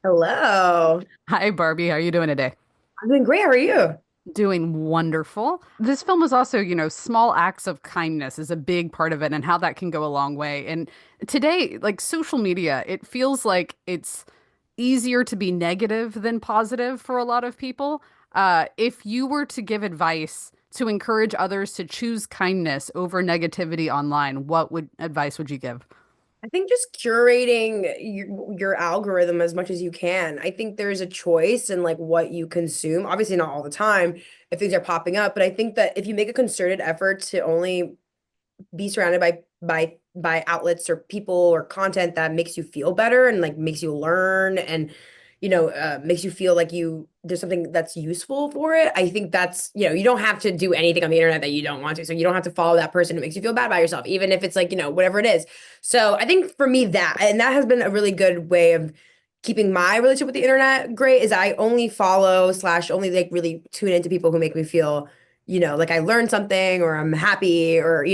Hello. Hi, Barbie. How are you doing today? I'm doing great. How are you? Doing wonderful. This film is also, small acts of kindness is a big part of it and how that can go a long way. And today, like social media, it feels like it's easier to be negative than positive for a lot of people. If you were to give advice to encourage others to choose kindness over negativity online, what would advice would you give? I think just curating your algorithm as much as you can. I think there's a choice in like what you consume. Obviously, not all the time if things are popping up, but I think that if you make a concerted effort to only be surrounded by outlets or people or content that makes you feel better and like makes you learn and makes you feel like you there's something that's useful for it. I think that's, you don't have to do anything on the internet that you don't want to. So you don't have to follow that person who makes you feel bad about yourself, even if it's like, whatever it is. So I think for me that has been a really good way of keeping my relationship with the internet great is I only follow slash only like really tune into people who make me feel like I learned something or I'm happy or,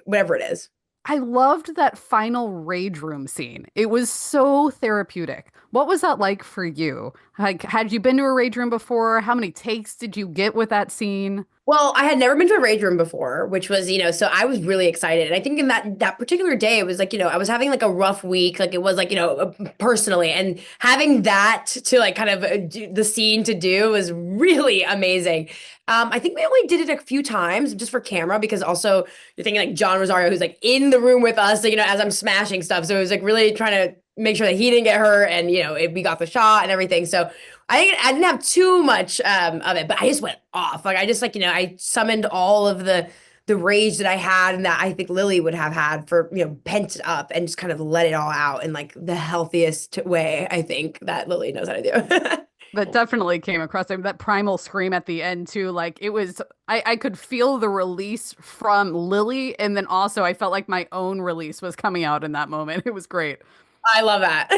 whatever it is. I loved that final rage room scene. It was so therapeutic. What was that like for you? Like, had you been to a rage room before? How many takes did you get with that scene? Well, I had never been to a rage room before, which was, so I was really excited. And I think in that particular day, it was like, I was having like a rough week, like it was like, personally, and having that to like kind of do the scene to do was really amazing. I think we only did it a few times just for camera because also you're thinking like John Rosario, who's like in the room with us, so, as I'm smashing stuff. So it was like really trying to make sure that he didn't get hurt and, we got the shot and everything. So I didn't have too much of it, but I just went off. Like I just like, I summoned all of the rage that I had and that I think Lily would have had for, pent it up and just kind of let it all out in like the healthiest way, I think that Lily knows how to do. That definitely came across. That primal scream at the end too. Like it was, I could feel the release from Lily, and then also I felt like my own release was coming out in that moment. It was great. I love that.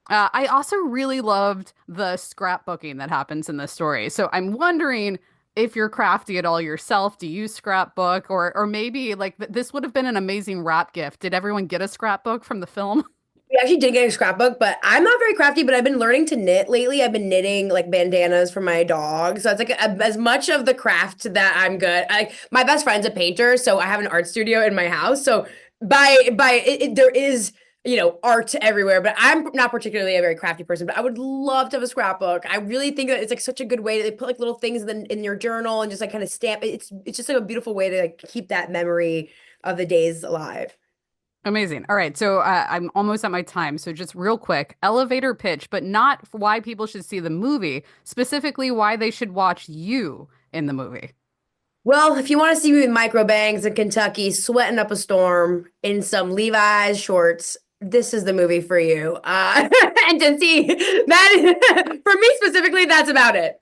I also really loved the scrapbooking that happens in this story. So I'm wondering if you're crafty at all yourself. Do you scrapbook, or maybe like this would have been an amazing wrap gift? Did everyone get a scrapbook from the film? We actually did get a scrapbook, but I'm not very crafty, but I've been learning to knit lately. I've been knitting like bandanas for my dog. So it's like as much of the craft that I'm good. My best friend's a painter, so I have an art studio in my house. So there is, art everywhere, but I'm not particularly a very crafty person, but I would love to have a scrapbook. I really think that it's like such a good way to put like little things in your journal and just like kind of stamp it. It's just like a beautiful way to like keep that memory of the days alive. Amazing. All right, so I'm almost at my time. So just real quick, elevator pitch, but not why people should see the movie, specifically why they should watch you in the movie. Well, if you want to see me with micro bangs in Kentucky, sweating up a storm in some Levi's shorts, this is the movie for you. And to see that, for me specifically, that's about it.